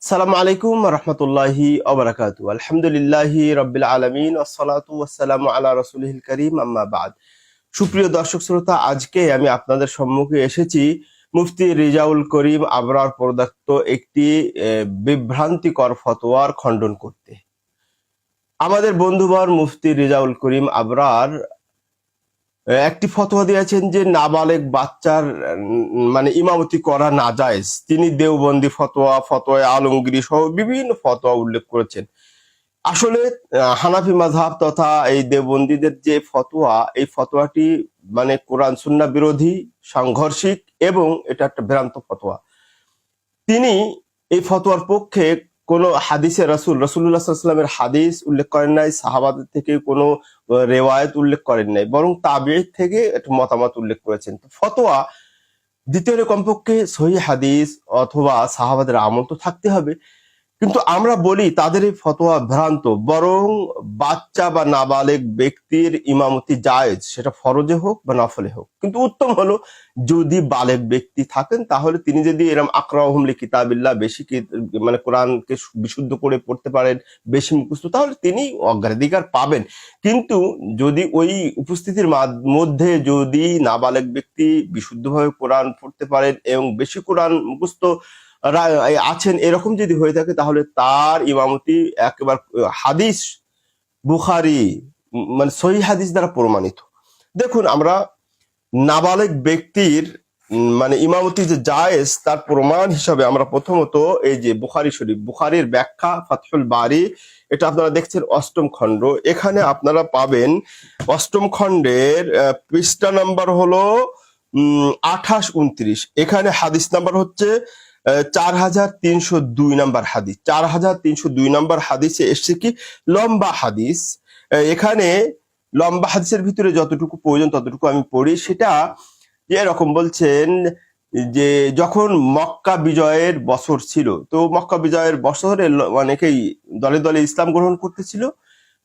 সালামু আলাইকুম রহমতুল্লাহি ওবারাকাতু। আলহামদুলিল্লাহি রাব্বিল আলামিন ওয়াসসালাতু ওয়াসসালামু আলা রাসূলিল কারীম, আম্মা বাদ। সুপ্রিয় দর্শক শ্রোতা, আজকে আমি আপনাদের সম্মুখে এসেছি মুফতি রেজাউল করিম আবরার প্রদত্ত একটি বিভ্রান্তিকর ফতোয়ার খণ্ডন করতে। আমাদের বন্ধুবর মুফতি রেজাউল করিম আবরার একটি ফতোয়া দিয়েছেন যে নাবালেগ বাচ্চার মানে ইমামতি করা নাজায়েজ। তিনি দেওবন্দি ফতোয়া আলমগীরি সহ বিভিন্ন ফতোয়া উল্লেখ করেছেন। আসলে হানাফি মাযহাব তথা এই দেওবন্দীদের যে ফতোয়া, এই ফতোয়াটি মানে কোরআন সুন্নাহ বিরোধী, সাংঘর্ষিক এবং এটা একটা ভ্রান্ত ফতোয়া। তিনি এই ফতোয়ার পক্ষে কোনো হাদিসে রাসূলুল্লাহ সাল্লাল্লাহু আলাইহি ওয়াসাল্লামের হাদিস উল্লেখ করেন নাই, সাহাবাদের থেকে কোনো রেওয়ায়েত উল্লেখ করেন নাই, বরং তাবেঈ থেকে একটা মতামত উল্লেখ করেছেন। তো ফতোয়া দিতে হলে কমপক্ষে সহিহ হাদিস অথবা সাহাবাদের আমল তো থাকতে হবে। কিন্তু আমরা বলি তাদের এই ফতোয়া ভ্রান্ত, বরং বাচ্চা বা নাবালেগ ব্যক্তির ইমামতি জায়েজ, সেটা ফরজে হোক বা নফলে হোক। কিন্তু উত্তম হলো যদি বালেগ ব্যক্তি থাকেন তাহলে তিনি যদি এরকম আকরাহুম লিকিতাবিল্লাহ, বেশি মানে কোরআনকে বিশুদ্ধ করে পড়তে পারেন, বেশি মুখস্থ, তাহলে তিনি অগ্রাধিকার পাবেন। কিন্তু যদি ওই উপস্থিতির মধ্যে যদি নাবালেগ ব্যক্তি বিশুদ্ধভাবে কোরআন পড়তে পারেন এবং বেশি কোরআন মুখস্থ আছেন, এরকম যদি হয়ে থাকে তাহলে তার ইমামতি একেবারে হাদিস বুখারী মানে সহিহ হাদিস দ্বারা প্রমাণিত। দেখুন, আমরা নাবালেগ ব্যক্তির মানে ইমামতি যে জায়েজ তার প্রমাণ হিসাবে আমরা প্রথমত এই যে বুখারী শরীফ, বুখারীর ব্যাখ্যা ফাতহুল বারী, এটা আপনারা দেখছেন ৮ম খণ্ড। এখানে আপনারা পাবেন ৮ম খণ্ডের পৃষ্ঠা নাম্বার হলো ২৮-২৯। এখানে হাদিস নাম্বার হচ্ছে ৪৩০২ নাম্বার হাদিস। ৪৩০২ নাম্বার হাদিসে এসছে কি লম্বা হাদিস। এখানে লম্বা হাদিসের ভিতরে যতটুকু প্রয়োজন ততটুকু আমি পড়ি। সেটা এরকম বলছেন যে যখন মক্কা বিজয়ের বছর ছিল, তো মক্কা বিজয়ের বছরে অনেকেই দলে দলে ইসলাম গ্রহণ করতেছিল।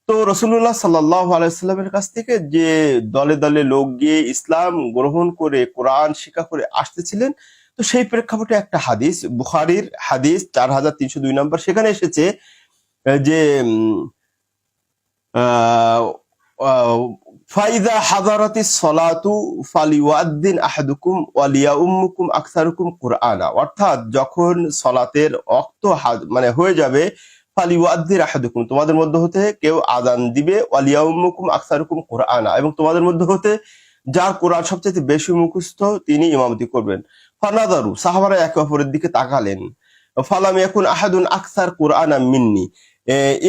তো রাসূলুল্লাহ সাল্লাল্লাহু আলাইহি ওয়াসাল্লামের কাছ থেকে যে দলে দলে লোক গিয়ে ইসলাম গ্রহণ করে কোরআন শিক্ষা করে আসতেছিলেন, তো সেই প্রেক্ষাপটে একটা হাদিস, বুখারীর হাদিস ৪৩০২ নম্বর, সেখানে এসেছে যে ফাইদা হাদারাতিস সলাতু ফালিউয়াদ্দিন আহাদুকুম ওয়ালিয়াউম্মুকুম আকসারুকুম কুরআনা, অর্থাৎ যখন সলাতের ওয়াক্ত মানে হয়ে যাবে, ফালিউয়াদ্দিন আহাদুকুম, তোমাদের মধ্যে হতে কেউ আযান দিবে, ওয়ালিয়াউম্মুকুম আকসারুকুম কুরআনা, এবং তোমাদের মধ্যে হতে যার কোরআন সবচেয়ে বেশি মুখস্থ তিনি ইমামতি করবেন। ফানাদারু, সাহাবারা একে অপরের দিকে তাকালেন। ফালাম ইয়াকুন আহাদুন আকসার কুরআনা মিন্নি।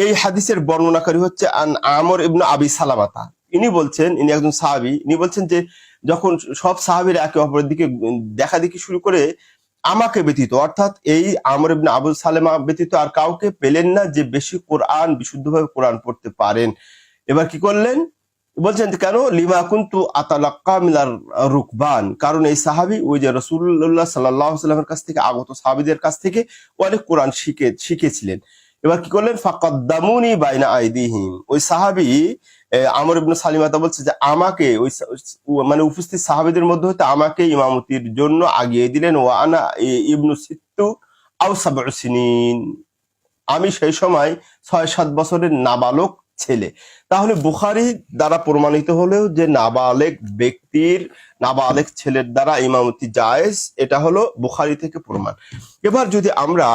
এই হাদিসের বর্ণনাকারী হচ্ছে আমর ইবনে আবি সালামাতা। ইনি বলছেন, ইনি একজন সাহাবী, ইনি বলছেন যে যখন সব সাহাবীরা একে অপরের দিকে দেখা দেখি শুরু করে, আমাকে ব্যতীত, অর্থাৎ এই আমর ইবনে আবু সালেমা ব্যতীত আর কাউকে পেলেন না যে বেশি কোরআন বিশুদ্ধভাবে কোরআন পড়তে পারেন। এবার কি করলেন বলছেন, কেন? লিমা কুনতু আতালাক্কা মিনার রুকবান, কারণ এই সাহাবী ওই যে রাসূলুল্লাহ সাল্লাল্লাহু আলাইহি ওয়াসাল্লামের কাছ থেকে আগত সাহাবীদের কাছ থেকে অনেক কোরআন শিখেছিলেন। এবার কি করলেন? ফাকাদ্দামুনি বাইনা আইদিহিম, ওই সাহাবী আমর ইবনে সালিমাতা বলছে যে আমাকে ওই মানে উপস্থিত সাহাবীদের মধ্যে হতে আমাকে ইমামতির জন্য আগিয়ে দিলেন। ওয়া আনা ইবনু সিত্তু আও সাবউ সিনিন, আমি সেই সময় ৬-৭ বছরের নাবালক ছেলে। তাহলে বুখারী দ্বারা প্রমাণিত হলেও যে নাবালেগ ব্যক্তির, নাবালেগ ছেলের দ্বারা ইমামতি জায়েজ, এটা হলো বুখারী থেকে প্রমাণ। এবার যদি আমরা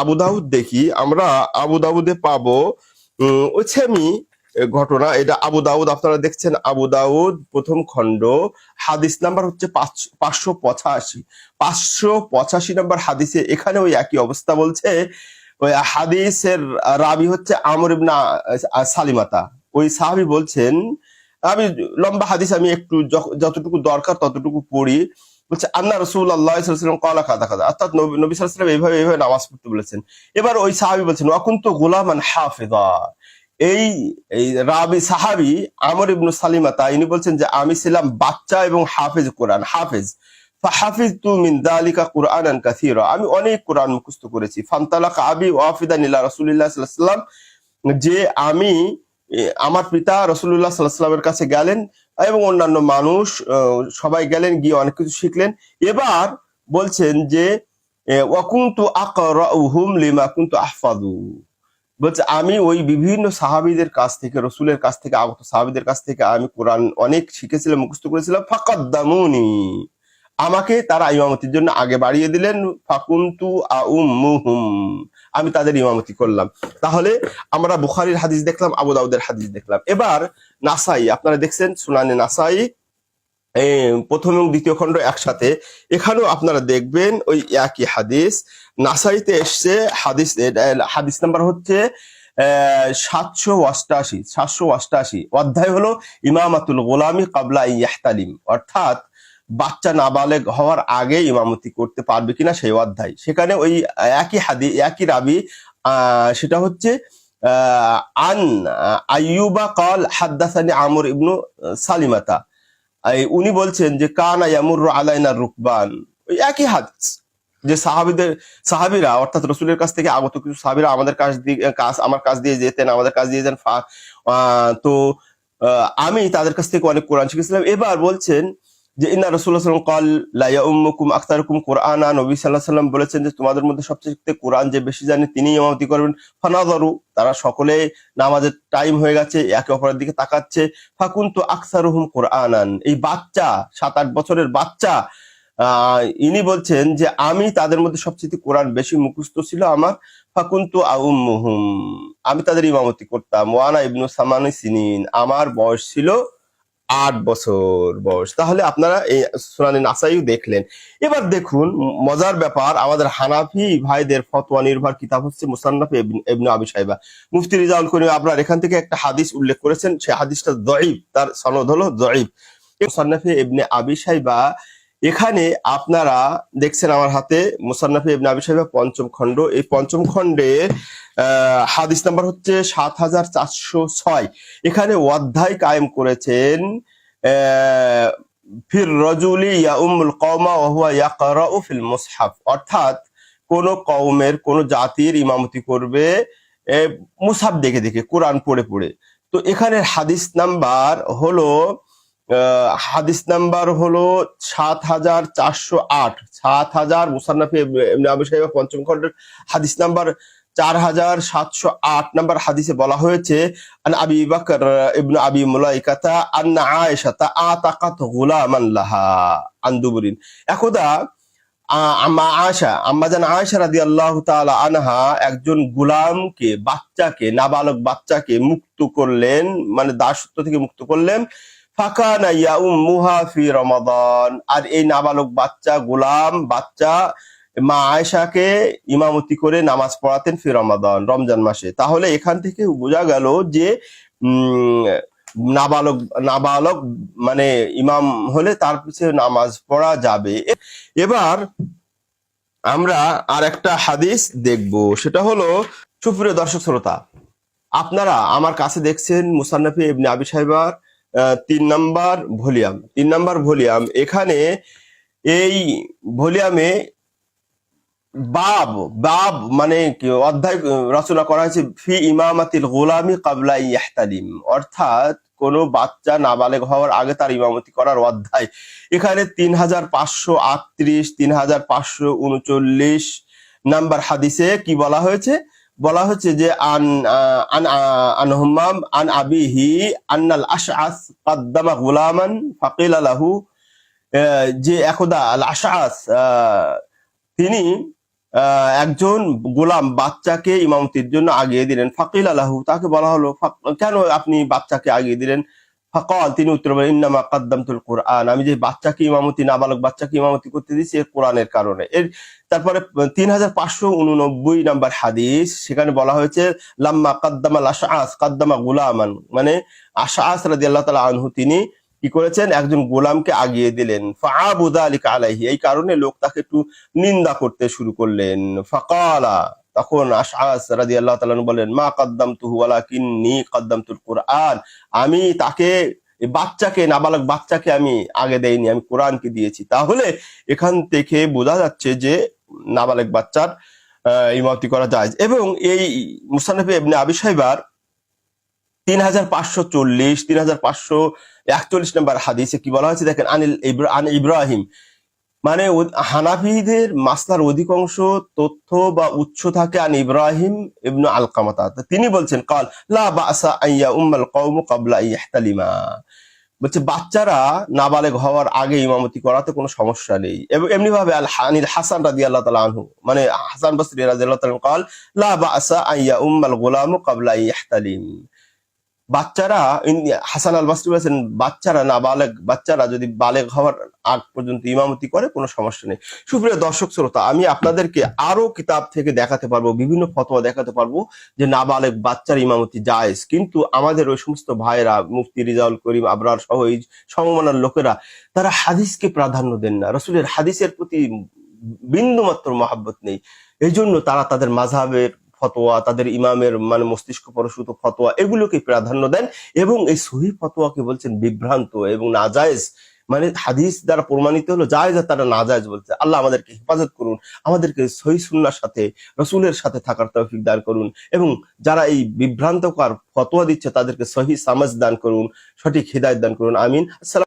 আবু দাউদ দেখি, আমরা আবু দাউদে পাবো ওই সেমি ঘটনা। এটা আবু দাউদ, আপনারা দেখছেন আবু দাউদ ১ম খণ্ড, হাদিস নাম্বার হচ্ছে ৫৮৫। ৫৮৫ নাম্বার হাদিসে এখানে ওই একই অবস্থা বলছে। ওই হাদিসের রাবি হচ্ছে আমর ইবনে সালিমাতা। ওই সাহাবী বলছেন, আমি লম্বা হাদিস আমি একটু যতটুকু দরকার ততটুকু পড়ি। বলছে আন্না রাসূলুল্লাহ সাল্লাল্লাহু আলাইহি ওয়াসাল্লাম ক্বালা কাযা কাযা, অর্থাৎ নবী সাল্লাল্লাহু আলাইহি ওয়াসাল্লাম এইভাবে নামাজ পড়তে বলেছেন। এবার ওই সাহাবী বলছেন ওয়া কুনতু গুলামান হাফিযা। এই রাবি সাহাবী আমর ইবনে সালিমাতা ইনি বলছেন যে আমি ছিলাম বাচ্চা এবং হাফেজ, কোরআন হাফেজ। ফাহাফিজতু মিন যালিকা কুরআনান কাসীরা, আমি অনেক কোরআন মুখস্থ করেছি। ফান্তালাকা আবি ওয়াফিদান ইলা রাসূলিল্লাহ সাল্লাল্লাহু আলাইহি ওয়াসাল্লাম, যে আমি আমার পিতা রাসূলুল্লাহ সাল্লাল্লাহু আলাইহি ওয়াসাল্লামের কাছে গেলেন এবং অন্যান্য মানুষ সবাই গেলেন, গিয়ে অনেক কিছু শিখলেন। এবার বলছেন যে ওয়া কুনতু আকরাউহুম লিমা কুনতু আহফাযু, বলছে আমি ওই বিভিন্ন সাহাবীদের কাছ থেকে, রসুলের কাছ থেকে আগত সাহাবীদের কাছ থেকে আমি কোরআন অনেক শিখেছিলাম, মুখস্থ করেছিলাম। ফাকাদ্দামুনি, আমাকে তারা ইমামতির জন্য আগে বাড়িয়ে দিলেন। ফাকুনতু আউম্মুহুম, আমি তাদের ইমামতি করলাম। তাহলে আমরা বুখারীর হাদিস দেখলাম, আবু দাউদের হাদিস দেখলাম। এবার নাসাই, আপনারা দেখছেন সুনানে নাসাই প্রথম এবং দ্বিতীয় খণ্ড একসাথে, এখানেও আপনারা দেখবেন ওই একই হাদিস। নাসাইতে এসছে হাদিস, হাদিস নাম্বার হচ্ছে 788। অধ্যায় হলো ইমামাতুল গোলামি কাবলা ইয়াহতালিম, অর্থাৎ বাচ্চা নাবালেগ হওয়ার আগে ইমামতি করতে পারবে কিনা সেই অধ্যায়। সেখানে ওই একই হাদিস, একই রাবি, সেটা হচ্ছে আন আইয়ুবা কাল হাদ্দাসানি আমর ইবনু সালিমাতা, উনি বলছেন যে কানা ইয়ামুরু আলাইনা রুকবান, ওই একই হাদিস, যে সাহাবীরা অর্থাৎ রসুলের কাছ থেকে আগত কিছু সাহাবীরা আমাদের আমার কাছ দিয়ে যেতেন, আমাদের কাছ দিয়ে যেতেন। তো আমি তাদের কাছ থেকে অনেক কোরআন শিখেছিলাম। এবার বলছেন যে ইন্না রাসূলুল্লাহ সাল্লাল্লাহু আলাইহি ওয়াসাল্লাম ক্বাল লা ইয়াউম্মুকুম আকতারুকুম কুরআনা, নবী সাল্লাল্লাহু আলাইহি ওয়াসাল্লাম বলেছেন যে তোমাদের মধ্যে সবচেয়ে কোরআন যে বেশি জানে তিনি ইমামতি করবেন। ফানাযারু, তারা সকলে নামাজের টাইম হয়ে গেছে, একে অপরের দিকে তাকাচ্ছে। ফাকুনতু আকসারুহুম কুরআনান, এই বাচ্চা 7-8 বছরের বাচ্চা, ইনি বলছেন যে আমি তাদের মধ্যে সবচেয়ে কোরআন বেশি মুখস্থ ছিল আমার। ফাকুনতু আউম্মুহুম, আমি তাদের ইমামতি করতাম। ওয়ানা ইবনু সামানি সিনিন, আমার বয়স ছিল 8 বছর বয়স। তাহলে আপনারা এই সুনানে নাসাইও দেখলেন। এবার দেখুন মজার ব্যাপার, আমাদের হানাফি ভাইদের ফতোয়া নির্ভর কিতাব হচ্ছে মুসান্নাফ ইবনে আবি শাইবা। মুফতি রিজাউল করিম আপনার এখান থেকে একটা হাদিস উল্লেখ করেছেন, সেই হাদিসটা দঈফ, তার সনদ হলো দঈফ। মুসান্নাফে ইবনে আবি শাইবা, এখানে আপনারা দেখছেন আমার হাতে মুসান্নাফে ইবনে আবি শাইবা পঞ্চম খণ্ড, এই পঞ্চম খণ্ডে হাদিস নাম্বার হচ্ছে 7406। এখানে অধ্যায় কায়েম করেছেন ফির রাজুলি ইয়াউমুল কওমা ওয়া হুয়া ইয়াকরাউ ফিল মুসহাফ, অর্থাৎ কোন কওমের, কোন জাতির ইমামতি করবে মুসহাফ দেখে দেখে, কোরআন পড়ে পড়ে। তো এখানে হাদিস নাম্বার হলো 7408, 7000 মুসান্নাফে ইবনে আবি শাইবা পঞ্চম খণ্ডের হাদিস নাম্বার 4708 নাম্বার হাদিসে বলা হয়েছে আন আবি বকর ইবনে আবি মুলাইকাতা আন্না আয়েশা আতাকাত গুলামান লাহা আন দুবুরিন। একদা আম্মাজান আয়েশা রাদিয়াল্লাহু তাআলা আনহা একজন গোলামকে, বাচ্চাকে, নাবালক বাচ্চাকে মুক্ত করলেন, মানে দাসত্ব থেকে মুক্ত করলেন। ফাকানা ইয়াউম্মুহা ফি রমাদান, আর এই নাবালক বাচ্চা, গোলাম বাচ্চা মা আয়েশাকে ইমামতি করে নামাজ পড়াতেন ফি রমাদান, রমজান মাসে। তাহলে এখান থেকে বোঝা গেল যে নাবালক মানে ইমাম হলে তার পিছনে নামাজ পড়া যাবে। এবার আমরা আর একটা হাদিস দেখব, সেটা হলো, সুপ্রিয় দর্শক শ্রোতা, আপনারা আমার কাছে দেখছেন মুসান্নাফে ইবনে আবি শাইবার 3 নাম্বার ভলিউম। এখানে এই ভলিউমে বাব মানে অধ্যায় রচনা করা হয়েছে ফি ইমামাতিল গোলামি কাবলা ইয়াহতালিম, অর্থাৎ কোন বাচ্চা নাবালেগ হওয়ার আগে তার ইমামতি করার অধ্যায়। এখানে 3538, 3539 নাম্বার হাদিসে কি বলা হয়েছে? বলা হচ্ছে যে আন হুম্মাম আন আবিহি আন্নাল আশআস কাদ্দামা গুলামান ফাকিলা লাহু, যে একদা আল আশআস তিনি একজন গোলাম বাচ্চাকে ইমামতির জন্য আগিয়ে দিলেন। ফাকিল আলাহু, তাকে বলা হলো কেন আপনি বাচ্চাকে আগিয়ে দিলেন? ফাকাল, তিনি উত্তর বলেন ইন্নামা কাদ্দামতুল কুরআন, আমি যে বাচ্চাকে ইমামতি, নাবালক বাচ্চাকে ইমামতি করতে দিচ্ছি এর কোরআনের কারণে। তারপরে 3589 নাম্বার হাদিস, সেখানে বলা হয়েছে লাম্মা কাদ্দামাল আশআস কাদ্দামা গুলামান, মানে আশআস রাদিয়াল্লাহু তাআলা আনহু তিনি কি করেছেন? একজন গোলামকে আগিয়ে দিলেন। ফাআবু যালিকা আলাইহি, এই কারণে লোক তাকে একটু নিন্দা করতে শুরু করলেন। ফাকালা, তখন আশআস রাদিয়াল্লাহু তাআলা বলেন মা কাদ্দামতুহু ওয়ালাকিন্নী কাদ্দামতুল কুরআন, আমি তাকে, বাচ্চাকে, নাবালক বাচ্চাকে আমি আগে দেইনি, আমি কোরআনকে দিয়েছি। তাহলে এখান থেকে বোঝা যাচ্ছে যে নাবালক বাচ্চার ইমামতি করা যায়। এবং এই মুসান্নাফে ইবনে আবি শাইবার 3540, 3541 নাম্বার হাদিসে কি বলা হয়েছে দেখেন, আন ইব্রাহিম মানে হানাফিদের মাসলার অধিকাংশ তথ্য বা উৎস থাকে আন ইব্রাহিম ইবনু আলকামাতা। তিনি বলছেন কাল লা বাসা আইয়া উম্মাল কওম ক্বাবলা ইয়াহতালিমা, বলছে বাচ্চারা নাবালেগ হওয়ার আগে ইমামতি করাতে কোনো সমস্যা নেই। এবং এমনি ভাবে আনিল হাসান রাদিয়াল্লাহু তাআলা আনহু, মানে হাসান বসরি রাদিয়াল্লাহু তাআলা قال লা বাসা আইয়া উম্মাল গুলাম ক্বাবলা ইয়াহতালিম, বাচ্চারা হাসান আল বসরি বলেছেন বাচ্চারা বাচ্চারা যদি বালেগ হওয়ার আগ পর্যন্ত ইমামতি করে কোনো সমস্যা নেই। সুপ্রিয় দর্শক শ্রোতা, আমি আপনাদেরকে আরো কিতাব থেকে দেখাতে পারবো, বিভিন্ন ফতোয়া দেখাতে পারবো যে নাবালেগ বাচ্চার ইমামতি জায়েজ, কিন্তু আমাদের ওই সমস্ত ভাইরা মুফতি রিজাউল করিম আবরার সহ এই সমমানের লোকেরা তারা হাদিসকে প্রাধান্য দেন না, রাসূলের হাদিসের প্রতি বিন্দু মাত্র মহাব্বত নেই। এই জন্য তারা তাদের মাযহাবের ফতোয়া, তাদের ইমামের মানে মস্তিষ্ক প্রসূত ফতোয়া এগুলোকে প্রাধান্য দেন এবং এই সহিহ ফতোয়াকে বলছেন বিভ্রান্ত এবং নাজায়েজ। মানে হাদিস দ্বারা প্রমাণিত হলো জায়েজ, তারা নাজায়েজ বলছে। আল্লাহ আমাদেরকে হেফাজত করুন, আমাদেরকে সহিহ সুন্নাহর সাথে রাসূলের সাথে থাকার তৌফিক দান করুন এবং যারা এই বিভ্রান্তকর ফতোয়া দিচ্ছে তাদেরকে সহিহ সামাজ দান করুন, সঠিক হিদায়াত দান করুন। আমিন। আসসালামু